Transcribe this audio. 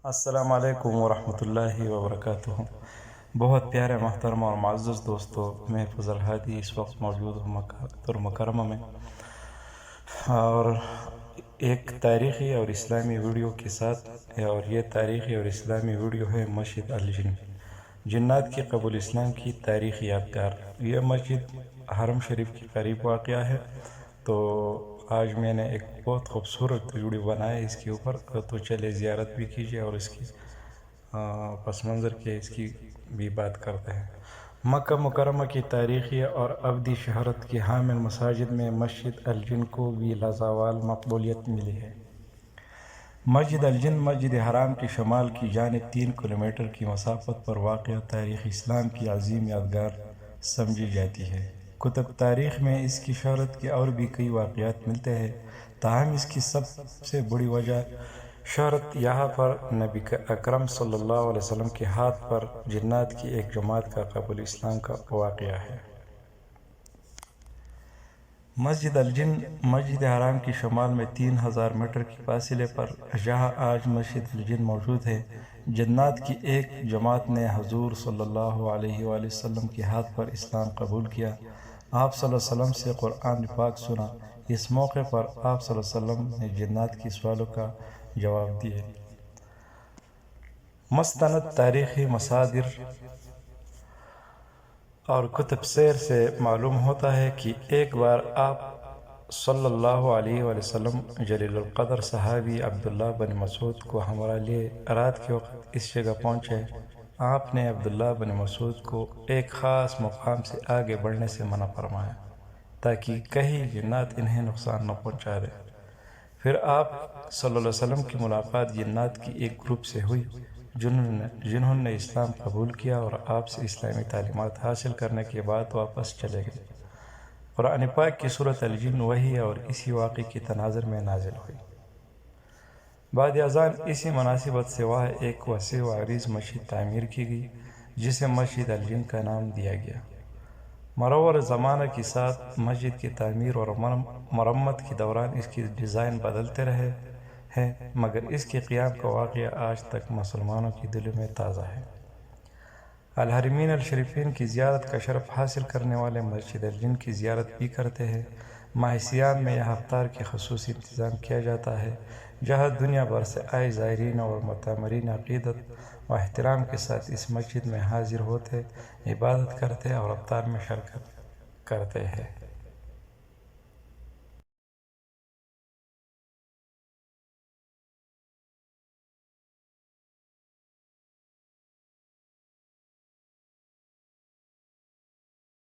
السلام علیکم ورحمۃ اللہ وبرکاتہ۔ بہت پیارے محترم اور معزز دوستو، میں فضل ہادی اس وقت موجود ہوں مکہ مکرمہ میں، اور ایک تاریخی اور اسلامی ویڈیو کے ساتھ اور یہ تاریخی اور اسلامی ویڈیو ہے مسجد الجن، جنات کی قبول اسلام کی تاریخی یادگار۔ یہ مسجد حرم شریف کے قریب واقع ہے، تو آج میں نے ایک بہت خوبصورت ویڈیو بنایا اس کے اوپر، تو چلے زیارت بھی کیجیے اور اس کی پس منظر کے اس کی بھی بات کرتے ہیں۔ مکہ مکرمہ کی تاریخی اور ابدی شہرت کی حامل مساجد میں مسجد الجن کو بھی لازوال مقبولیت ملی ہے۔ مسجد الجن مسجد حرام کی شمال کی جانب 3 کلومیٹر کی مسافت پر واقع تاریخ اسلام کی عظیم یادگار سمجھی جاتی ہے۔ کتب تاریخ میں اس کی شہرت کے اور بھی کئی واقعات ملتے ہیں، تاہم اس کی سب سے بڑی وجہ شہرت یہاں پر نبی اکرم صلی اللہ علیہ وسلم کے ہاتھ پر جنات کی ایک جماعت کا قبول اسلام کا واقعہ ہے۔ مسجد الجن مسجد حرام کی شمال میں 3000 میٹر کے فاصلے پر جہاں آج مسجد الجن موجود ہے، جنات کی ایک جماعت نے حضور صلی اللہ علیہ وآلہ وسلم کے ہاتھ پر اسلام قبول کیا۔ آپ صلی اللہ علیہ وسلم سے قرآن پاک سنا۔ اس موقع پر آپ صلی اللہ علیہ وسلم نے جنات کی سوالوں کا جواب دیے۔ مستند تاریخی مصادر اور کتب سیر سے معلوم ہوتا ہے کہ ایک بار آپ صلی اللہ علیہ وآلہ وسلم جلیل القدر صحابی عبداللہ بن مسعود کو ہمراہ لیے رات کے وقت اس جگہ پہنچے۔ آپ نے عبداللہ بن مسعود کو ایک خاص مقام سے آگے بڑھنے سے منع فرمایا تاکہ کہیں جنات انہیں نقصان نہ پہنچا دے۔ پھر آپ صلی اللہ علیہ وسلم کی ملاقات جنات کی ایک گروپ سے ہوئی جنہوں نے اسلام قبول کیا اور آپ سے اسلامی تعلیمات حاصل کرنے کے بعد واپس چلے گئے۔ قرآن پاک کی سورۃ الجن وحی اور اسی واقعے کے تناظر میں نازل ہوئی۔ بعد ازاں اسی مناسبت سے وہاں ایک وسیع و عریض مسجد تعمیر کی گئی جسے مسجد الجن کا نام دیا گیا۔ مرور زمانہ کے ساتھ مسجد کی تعمیر اور مرمت کے دوران اس کی ڈیزائن بدلتے رہے ہیں، مگر اس کے قیام کا واقعہ آج تک مسلمانوں کے دلوں میں تازہ ہے۔ الحرمین الشریفین کی زیارت کا شرف حاصل کرنے والے مسجد الجن کی زیارت بھی کرتے ہیں۔ ماہ سیام میں یہاں افطار کی خصوصی انتظام کیا جاتا ہے، جہاں دنیا بھر سے آئے زائرین اور معتمرین عقیدت و احترام کے ساتھ اس مسجد میں حاضر ہوتے، عبادت کرتے اور افطار میں شرکت کرتے ہیں۔